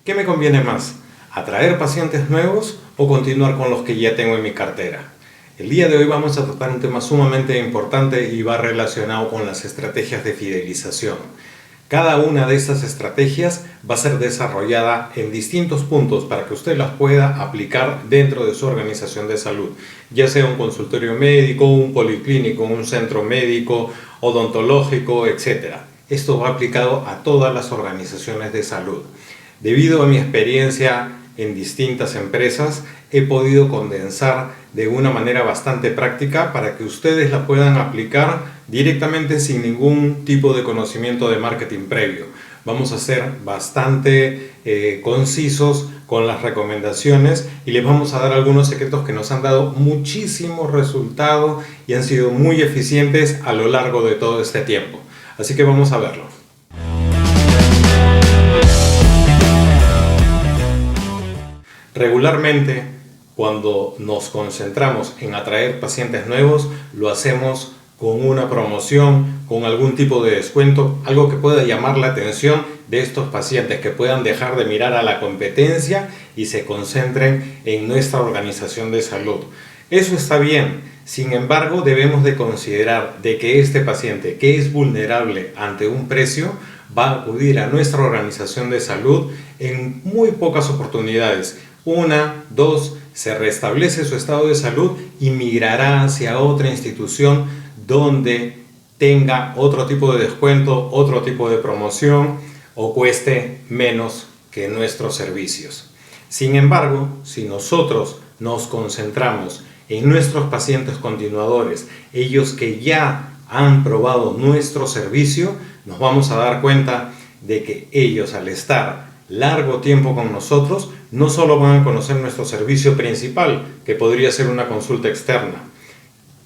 ¿Qué me conviene más? ¿Atraer pacientes nuevos o continuar con los que ya tengo en mi cartera? El día de hoy vamos a tratar un tema sumamente importante y va relacionado con las estrategias de fidelización. Cada una de estas estrategias va a ser desarrollada en distintos puntos para que usted las pueda aplicar dentro de su organización de salud, ya sea un consultorio médico, un policlínico, un centro médico, odontológico, etc. Esto va aplicado a todas las organizaciones de salud. Debido a mi experiencia en distintas empresas, he podido condensar de una manera bastante práctica para que ustedes la puedan aplicar directamente sin ningún tipo de conocimiento de marketing previo. Vamos a ser bastante concisos con las recomendaciones y les vamos a dar algunos secretos que nos han dado muchísimo resultado y han sido muy eficientes a lo largo de todo este tiempo. Así que vamos a verlo. Regularmente, cuando nos concentramos en atraer pacientes nuevos, lo hacemos con una promoción, con algún tipo de descuento, algo que pueda llamar la atención de estos pacientes, que puedan dejar de mirar a la competencia y se concentren en nuestra organización de salud. Eso está bien, sin embargo, debemos de considerar de que este paciente que es vulnerable ante un precio va a acudir a nuestra organización de salud en muy pocas oportunidades. 1, 2, se restablece su estado de salud y migrará hacia otra institución donde tenga otro tipo de descuento, otro tipo de promoción o cueste menos que nuestros servicios. Sin embargo, si nosotros nos concentramos en nuestros pacientes continuadores, ellos que ya han probado nuestro servicio, nos vamos a dar cuenta de que ellos, al estar largo tiempo con nosotros, no solo van a conocer nuestro servicio principal, que podría ser una consulta externa,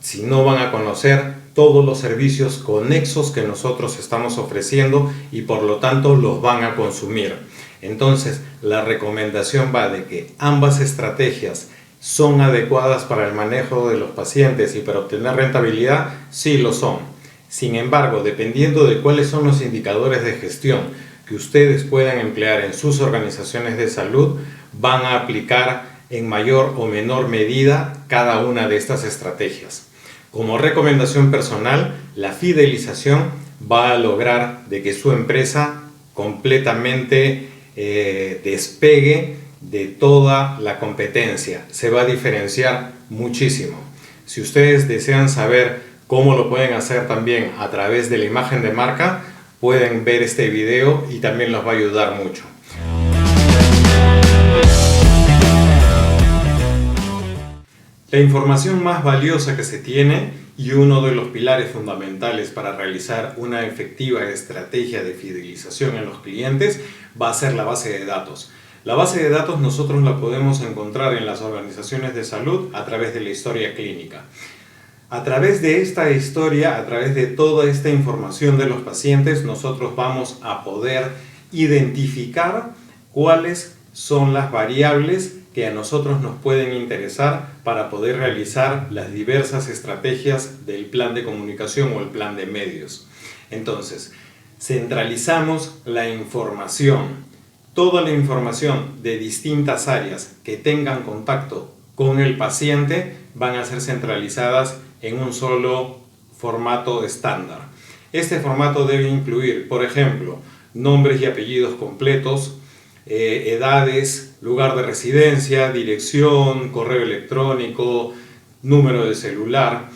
sino van a conocer todos los servicios conexos que nosotros estamos ofreciendo y por lo tanto los van a consumir. Entonces, la recomendación va de que ambas estrategias son adecuadas para el manejo de los pacientes y para obtener rentabilidad, sí lo son. Sin embargo, dependiendo de cuáles son los indicadores de gestión que ustedes puedan emplear en sus organizaciones de salud, van a aplicar en mayor o menor medida cada una de estas estrategias. Como recomendación personal, la fidelización va a lograr de que su empresa completamente despegue de toda la competencia. Se va a diferenciar muchísimo. Si ustedes desean saber cómo lo pueden hacer también a través de la imagen de marca, pueden ver este video y también los va a ayudar mucho. La información más valiosa que se tiene y uno de los pilares fundamentales para realizar una efectiva estrategia de fidelización en los clientes va a ser la base de datos. La base de datos nosotros la podemos encontrar en las organizaciones de salud a través de la historia clínica. A través de esta historia, a través de toda esta información de los pacientes, nosotros vamos a poder identificar cuáles son las variables que a nosotros nos pueden interesar para poder realizar las diversas estrategias del plan de comunicación o el plan de medios. Entonces, centralizamos la información, toda la información de distintas áreas que tengan contacto con el paciente van a ser centralizadas en un solo formato estándar. Este formato debe incluir, por ejemplo, nombres y apellidos completos, edades, lugar de residencia, dirección, correo electrónico, número de celular.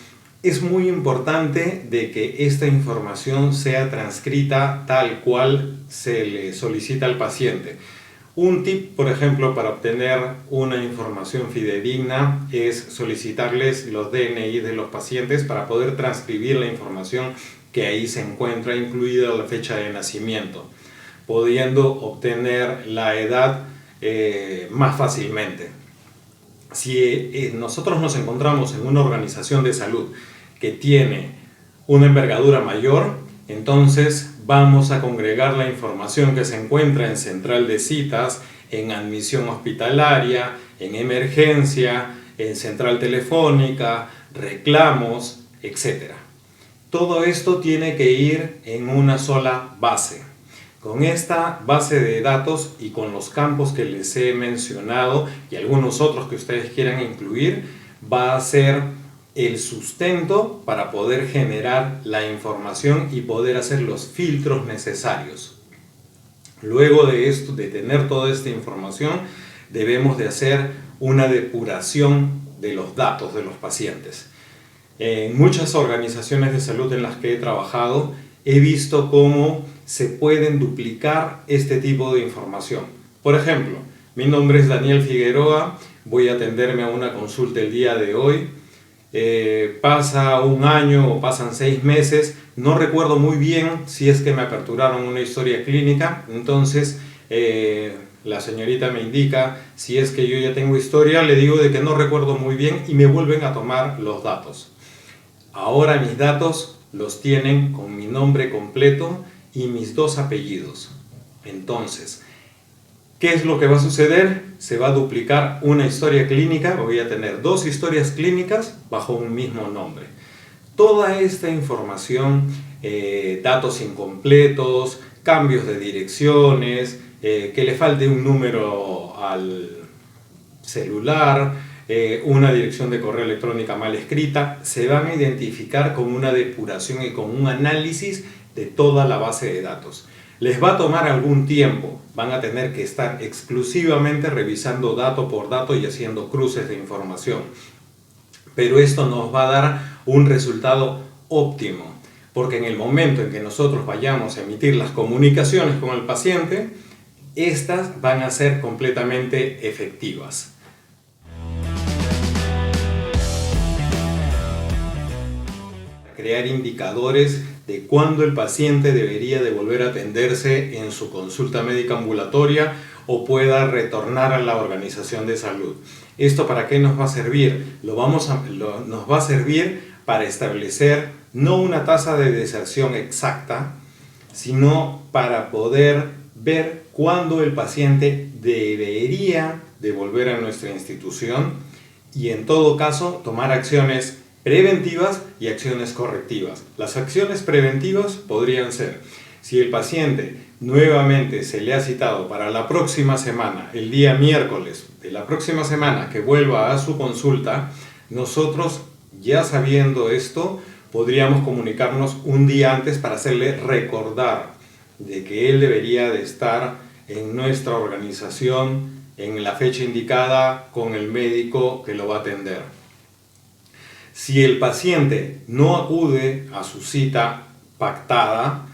Es muy importante de que esta información sea transcrita tal cual se le solicita al paciente. Un tip, por ejemplo, para obtener una información fidedigna es solicitarles los DNI de los pacientes para poder transcribir la información que ahí se encuentra, incluida la fecha de nacimiento, pudiendo obtener la edad más fácilmente. Si nosotros nos encontramos en una organización de salud que tiene una envergadura mayor, entonces vamos a congregar la información que se encuentra en central de citas, en admisión hospitalaria, en emergencia, en central telefónica, reclamos, etc. Todo esto tiene que ir en una sola base. Con esta base de datos y con los campos que les he mencionado y algunos otros que ustedes quieran incluir, va a ser el sustento para poder generar la información y poder hacer los filtros necesarios. Luego de esto, de tener toda esta información, debemos de hacer una depuración de los datos de los pacientes. En muchas organizaciones de salud en las que he trabajado, he visto cómo se pueden duplicar este tipo de información. Por ejemplo, mi nombre es Daniel Figueroa, voy a atenderme a una consulta el día de hoy. Pasa un año o pasan 6 meses, no recuerdo muy bien si es que me aperturaron una historia clínica, entonces la señorita me indica si es que yo ya tengo historia, le digo de que no recuerdo muy bien y me vuelven a tomar los datos. Ahora mis datos los tienen con mi nombre completo y mis 2 apellidos. Entonces, ¿qué es lo que va a suceder? Se va a duplicar una historia clínica, voy a tener 2 historias clínicas bajo un mismo nombre. Toda esta información, datos incompletos, cambios de direcciones, que le falte un número al celular, una dirección de correo electrónica mal escrita, se van a identificar con una depuración y con un análisis de toda la base de datos. Les va a tomar algún tiempo, van a tener que estar exclusivamente revisando dato por dato y haciendo cruces de información. Pero esto nos va a dar un resultado óptimo, porque en el momento en que nosotros vayamos a emitir las comunicaciones con el paciente, estas van a ser completamente efectivas. Crear indicadores de cuándo el paciente debería de volver a atenderse en su consulta médica ambulatoria o pueda retornar a la organización de salud. ¿Esto para qué nos va a servir? Nos va a servir para establecer no una tasa de deserción exacta, sino para poder ver cuándo el paciente debería de volver a nuestra institución y en todo caso tomar acciones preventivas y acciones correctivas. Las acciones preventivas podrían ser, si el paciente nuevamente se le ha citado para la próxima semana, el día miércoles de la próxima semana que vuelva a su consulta, nosotros ya sabiendo esto podríamos comunicarnos un día antes para hacerle recordar de que él debería de estar en nuestra organización en la fecha indicada con el médico que lo va a atender. Si el paciente no acude a su cita pactada,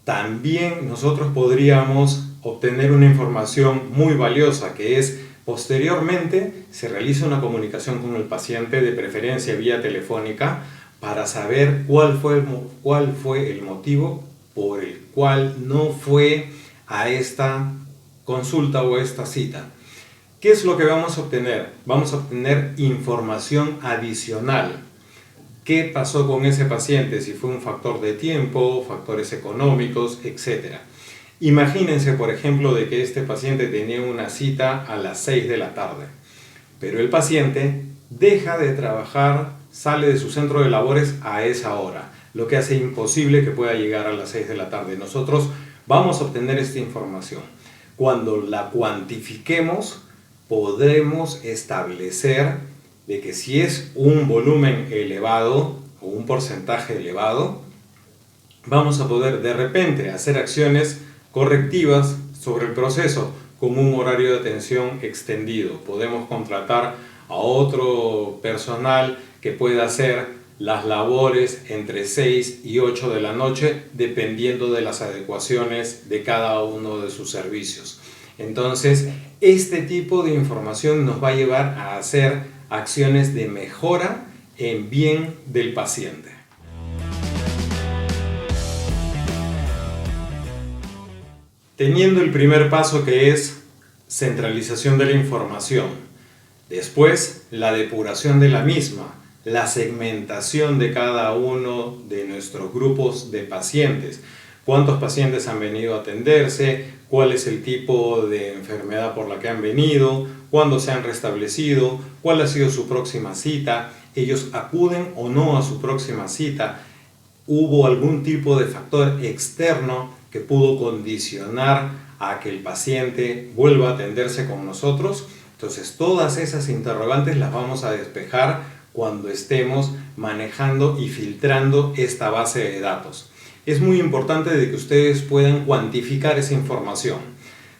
también nosotros podríamos obtener una información muy valiosa, que es posteriormente se realiza una comunicación con el paciente, de preferencia vía telefónica, para saber cuál fue el motivo por el cual no fue a esta consulta o a esta cita. ¿Qué es lo que vamos a obtener? Vamos a obtener información adicional. ¿Qué pasó con ese paciente? Si fue un factor de tiempo, factores económicos, etc. Imagínense, por ejemplo, de que este paciente tenía una cita a las 6 de la tarde, pero el paciente deja de trabajar, sale de su centro de labores a esa hora, lo que hace imposible que pueda llegar a las 6 de la tarde. Nosotros vamos a obtener esta información. Cuando la cuantifiquemos, podremos establecer de que si es un volumen elevado o un porcentaje elevado, vamos a poder de repente hacer acciones correctivas sobre el proceso con un horario de atención extendido. Podemos contratar a otro personal que pueda hacer las labores entre 6 y 8 de la noche, dependiendo de las adecuaciones de cada uno de sus servicios. Entonces, este tipo de información nos va a llevar a hacer acciones de mejora en bien del paciente. Teniendo el primer paso, que es centralización de la información, después la depuración de la misma, la segmentación de cada uno de nuestros grupos de pacientes, cuántos pacientes han venido a atenderse, cuál es el tipo de enfermedad por la que han venido, cuándo se han restablecido, cuál ha sido su próxima cita, ellos acuden o no a su próxima cita, hubo algún tipo de factor externo que pudo condicionar a que el paciente vuelva a atenderse con nosotros. Entonces, todas esas interrogantes las vamos a despejar cuando estemos manejando y filtrando esta base de datos. Es muy importante de que ustedes puedan cuantificar esa información.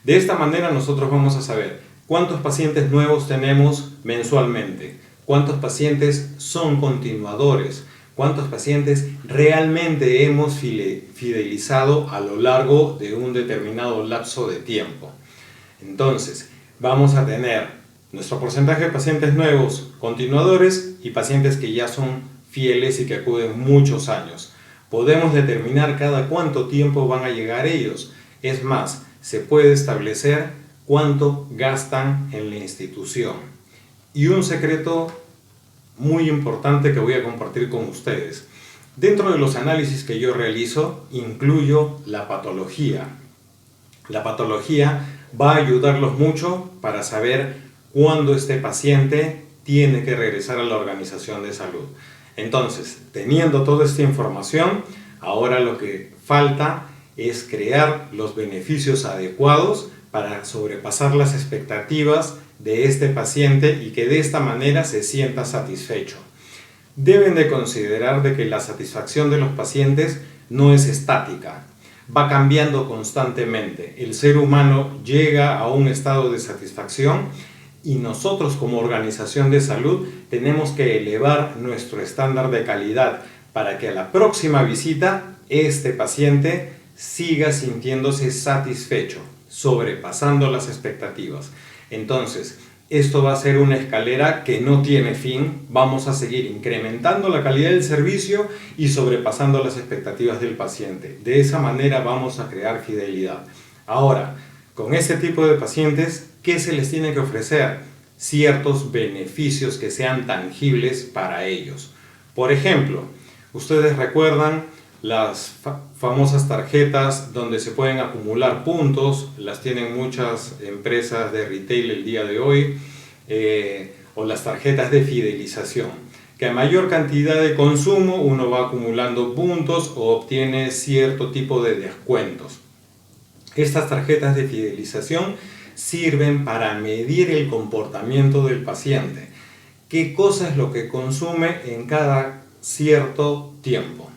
De esta manera nosotros vamos a saber cuántos pacientes nuevos tenemos mensualmente, cuántos pacientes son continuadores, cuántos pacientes realmente hemos fidelizado a lo largo de un determinado lapso de tiempo. Entonces, vamos a tener nuestro porcentaje de pacientes nuevos continuadores y pacientes que ya son fieles y que acuden muchos años. Podemos determinar cada cuánto tiempo van a llegar ellos. Es más, se puede establecer cuánto gastan en la institución. Y un secreto muy importante que voy a compartir con ustedes. Dentro de los análisis que yo realizo, incluyo la patología. La patología va a ayudarlos mucho para saber cuándo este paciente tiene que regresar a la organización de salud. Entonces, teniendo toda esta información, ahora lo que falta es crear los beneficios adecuados para sobrepasar las expectativas de este paciente y que de esta manera se sienta satisfecho. Deben de considerar de que la satisfacción de los pacientes no es estática, va cambiando constantemente. El ser humano llega a un estado de satisfacción y nosotros como organización de salud tenemos que elevar nuestro estándar de calidad para que a la próxima visita este paciente siga sintiéndose satisfecho, sobrepasando las expectativas. Entonces, esto va a ser una escalera que no tiene fin. Vamos a seguir incrementando la calidad del servicio y sobrepasando las expectativas del paciente. De esa manera vamos a crear fidelidad. Ahora, con este tipo de pacientes, ¿qué se les tiene que ofrecer? Ciertos beneficios que sean tangibles para ellos. Por ejemplo, ustedes recuerdan las famosas tarjetas donde se pueden acumular puntos, las tienen muchas empresas de retail el día de hoy, o las tarjetas de fidelización, que a mayor cantidad de consumo uno va acumulando puntos o obtiene cierto tipo de descuentos. Estas tarjetas de fidelización sirven para medir el comportamiento del paciente, qué cosa es lo que consume en cada cierto tiempo.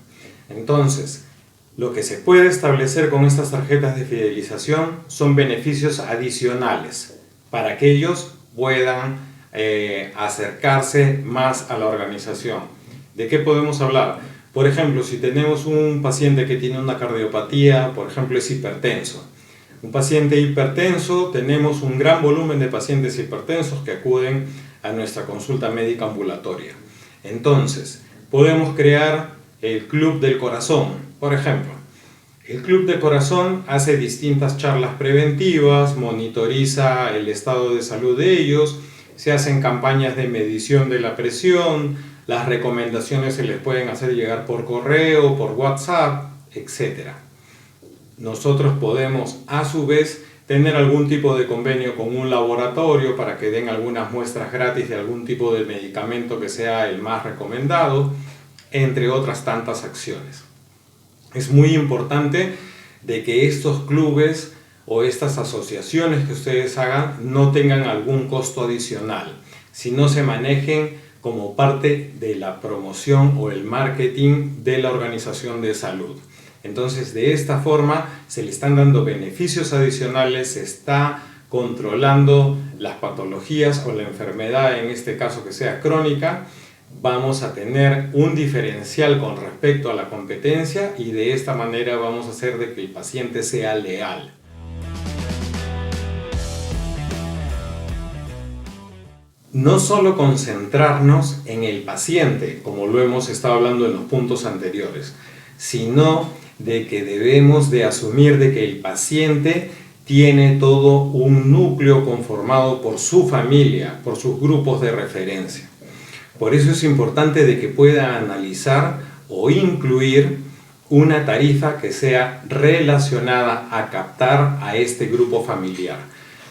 Entonces, lo que se puede establecer con estas tarjetas de fidelización son beneficios adicionales para que ellos puedan acercarse más a la organización. ¿De qué podemos hablar? Por ejemplo, si tenemos un paciente que tiene una cardiopatía, por ejemplo, es hipertenso. Un paciente hipertenso, tenemos un gran volumen de pacientes hipertensos que acuden a nuestra consulta médica ambulatoria. Entonces, podemos crear el Club del Corazón, por ejemplo. El Club del Corazón hace distintas charlas preventivas, monitoriza el estado de salud de ellos, se hacen campañas de medición de la presión, las recomendaciones se les pueden hacer llegar por correo, por WhatsApp, etc. Nosotros podemos, a su vez, tener algún tipo de convenio con un laboratorio para que den algunas muestras gratis de algún tipo de medicamento que sea el más recomendado, entre otras tantas acciones. Es muy importante de que estos clubes o estas asociaciones que ustedes hagan no tengan algún costo adicional, sino se manejen como parte de la promoción o el marketing de la organización de salud. Entonces, de esta forma se le están dando beneficios adicionales, se está controlando las patologías o la enfermedad, en este caso que sea crónica. Vamos a tener un diferencial con respecto a la competencia y de esta manera vamos a hacer de que el paciente sea leal. No solo concentrarnos en el paciente, como lo hemos estado hablando en los puntos anteriores, sino de que debemos de asumir de que el paciente tiene todo un núcleo conformado por su familia, por sus grupos de referencia. Por eso es importante de que pueda analizar o incluir una tarifa que sea relacionada a captar a este grupo familiar.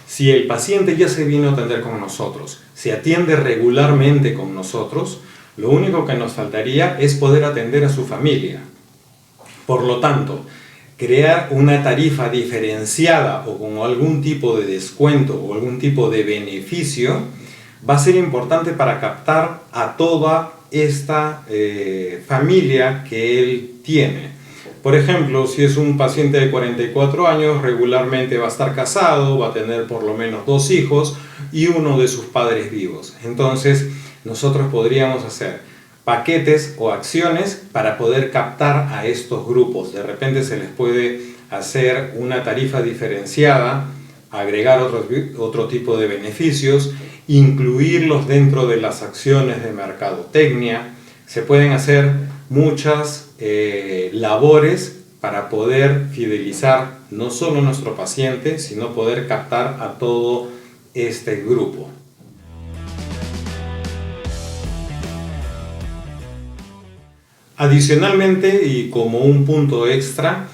Si el paciente ya se vino a atender con nosotros, se atiende regularmente con nosotros, lo único que nos faltaría es poder atender a su familia. Por lo tanto, crear una tarifa diferenciada o con algún tipo de descuento o algún tipo de beneficio va a ser importante para captar a toda esta familia que él tiene. Por ejemplo, si es un paciente de 44 años, regularmente va a estar casado, va a tener por lo menos 2 hijos y uno de sus padres vivos. Entonces, nosotros podríamos hacer paquetes o acciones para poder captar a estos grupos. De repente se les puede hacer una tarifa diferenciada, agregar otro tipo de beneficios, incluirlos dentro de las acciones de mercadotecnia. Se pueden hacer muchas labores para poder fidelizar no solo a nuestro paciente, sino poder captar a todo este grupo. Adicionalmente, y como un punto extra,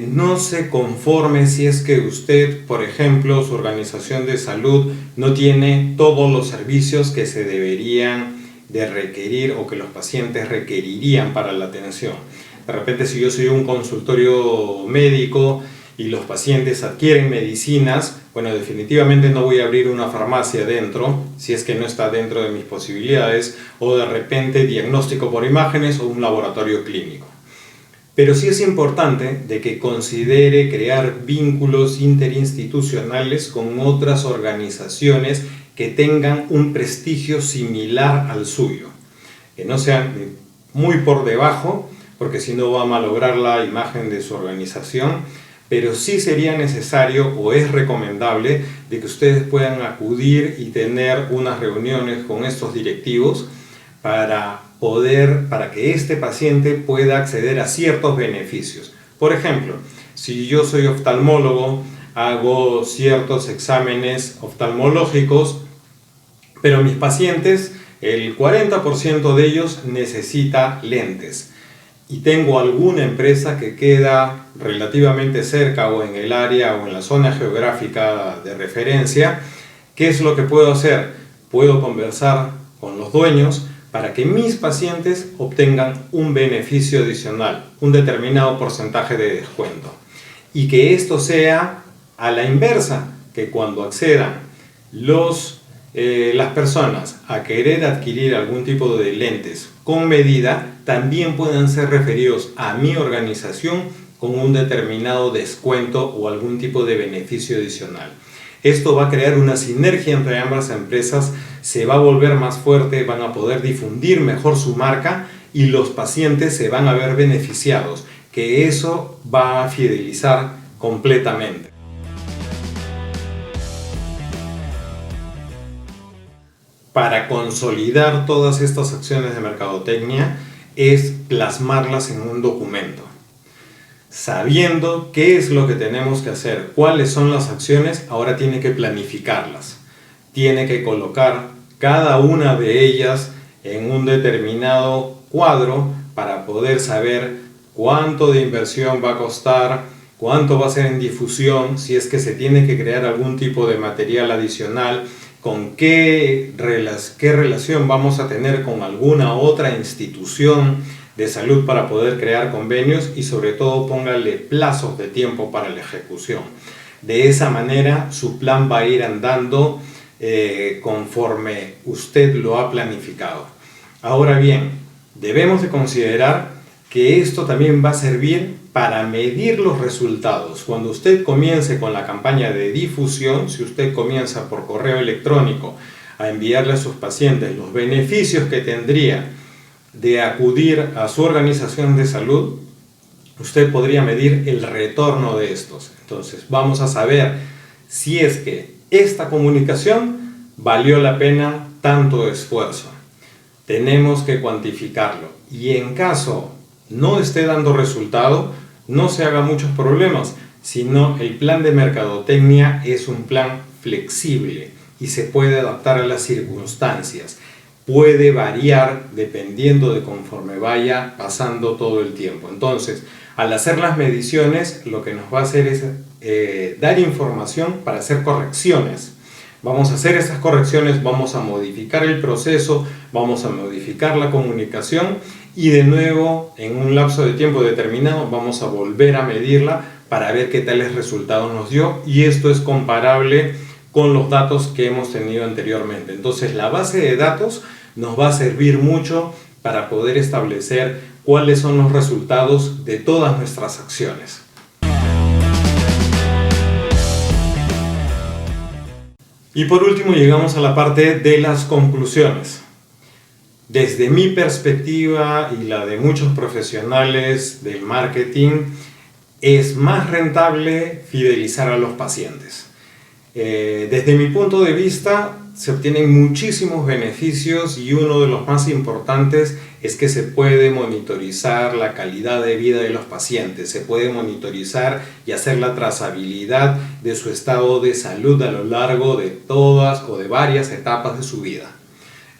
no se conforme si es que usted, por ejemplo, su organización de salud no tiene todos los servicios que se deberían de requerir o que los pacientes requerirían para la atención. De repente, si yo soy un consultorio médico y los pacientes adquieren medicinas, bueno, definitivamente no voy a abrir una farmacia dentro, si es que no está dentro de mis posibilidades, o de repente diagnóstico por imágenes o un laboratorio clínico. Pero sí es importante de que considere crear vínculos interinstitucionales con otras organizaciones que tengan un prestigio similar al suyo, que no sean muy por debajo, porque si no va a malograr la imagen de su organización, pero sí sería necesario o es recomendable de que ustedes puedan acudir y tener unas reuniones con estos directivos para que este paciente pueda acceder a ciertos beneficios. Por ejemplo, si yo soy oftalmólogo, hago ciertos exámenes oftalmológicos, pero mis pacientes, el 40% de ellos necesita lentes. Y tengo alguna empresa que queda relativamente cerca o en el área o en la zona geográfica de referencia. ¿Qué es lo que puedo hacer? Puedo conversar con los dueños para que mis pacientes obtengan un beneficio adicional, un determinado porcentaje de descuento. Y que esto sea a la inversa, que cuando accedan las personas a querer adquirir algún tipo de lentes con medida, también puedan ser referidos a mi organización con un determinado descuento o algún tipo de beneficio adicional. Esto va a crear una sinergia entre ambas empresas, se va a volver más fuerte, van a poder difundir mejor su marca y los pacientes se van a ver beneficiados, que eso va a fidelizar completamente. Para consolidar todas estas acciones de mercadotecnia es plasmarlas en un documento. Sabiendo qué es lo que tenemos que hacer, cuáles son las acciones, ahora tiene que planificarlas. Tiene que colocar cada una de ellas en un determinado cuadro para poder saber cuánto de inversión va a costar, cuánto va a ser en difusión, si es que se tiene que crear algún tipo de material adicional, con qué relación vamos a tener con alguna otra institución de salud para poder crear convenios y sobre todo póngale plazos de tiempo para la ejecución. De esa manera su plan va a ir andando conforme usted lo ha planificado. Ahora bien, debemos de considerar que esto también va a servir para medir los resultados. Cuando usted comience con la campaña de difusión, si usted comienza por correo electrónico a enviarle a sus pacientes los beneficios que tendría de acudir a su organización de salud, usted podría medir el retorno de estos. Entonces vamos a saber si es que esta comunicación valió la pena tanto esfuerzo. Tenemos que cuantificarlo y en caso no esté dando resultado, no se haga muchos problemas, sino el plan de mercadotecnia es un plan flexible y se puede adaptar a las circunstancias. Puede variar dependiendo de conforme vaya pasando todo el tiempo. Entonces, al hacer las mediciones, lo que nos va a hacer es dar información para hacer correcciones. Vamos a hacer estas correcciones, vamos a modificar el proceso, vamos a modificar la comunicación y de nuevo en un lapso de tiempo determinado vamos a volver a medirla para ver qué tales resultados nos dio, y esto es comparable con los datos que hemos tenido anteriormente. Entonces la base de datos nos va a servir mucho para poder establecer cuáles son los resultados de todas nuestras acciones. Y por último llegamos a la parte de las conclusiones. Desde mi perspectiva y la de muchos profesionales del marketing, es más rentable fidelizar a los pacientes. Desde mi punto de vista, se obtienen muchísimos beneficios y uno de los más importantes es que se puede monitorizar la calidad de vida de los pacientes, se puede monitorizar y hacer la trazabilidad de su estado de salud a lo largo de todas o de varias etapas de su vida.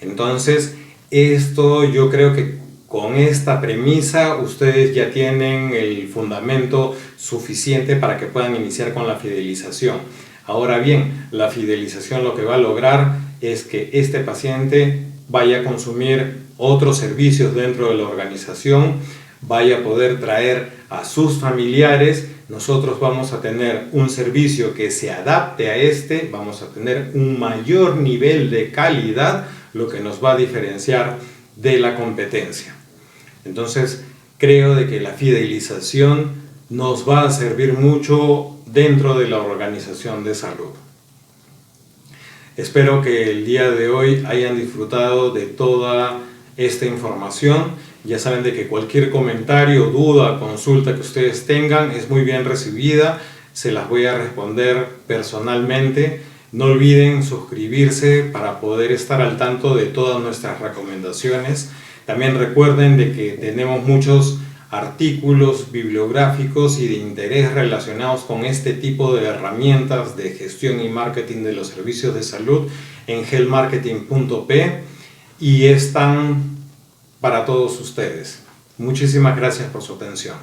Entonces, esto yo creo que con esta premisa ustedes ya tienen el fundamento suficiente para que puedan iniciar con la fidelización. Ahora bien, la fidelización lo que va a lograr es que este paciente vaya a consumir otros servicios dentro de la organización, vaya a poder traer a sus familiares, nosotros vamos a tener un servicio que se adapte a este, vamos a tener un mayor nivel de calidad, lo que nos va a diferenciar de la competencia. Entonces, creo de que la fidelización nos va a servir mucho dentro de la organización de salud. Espero que el día de hoy hayan disfrutado de toda esta información. Ya saben de que cualquier comentario, duda, consulta que ustedes tengan es muy bien recibida. Se las voy a responder personalmente. No olviden suscribirse para poder estar al tanto de todas nuestras recomendaciones. También recuerden de que tenemos muchos artículos bibliográficos y de interés relacionados con este tipo de herramientas de gestión y marketing de los servicios de salud en healthmarketing.p y están para todos ustedes. Muchísimas gracias por su atención.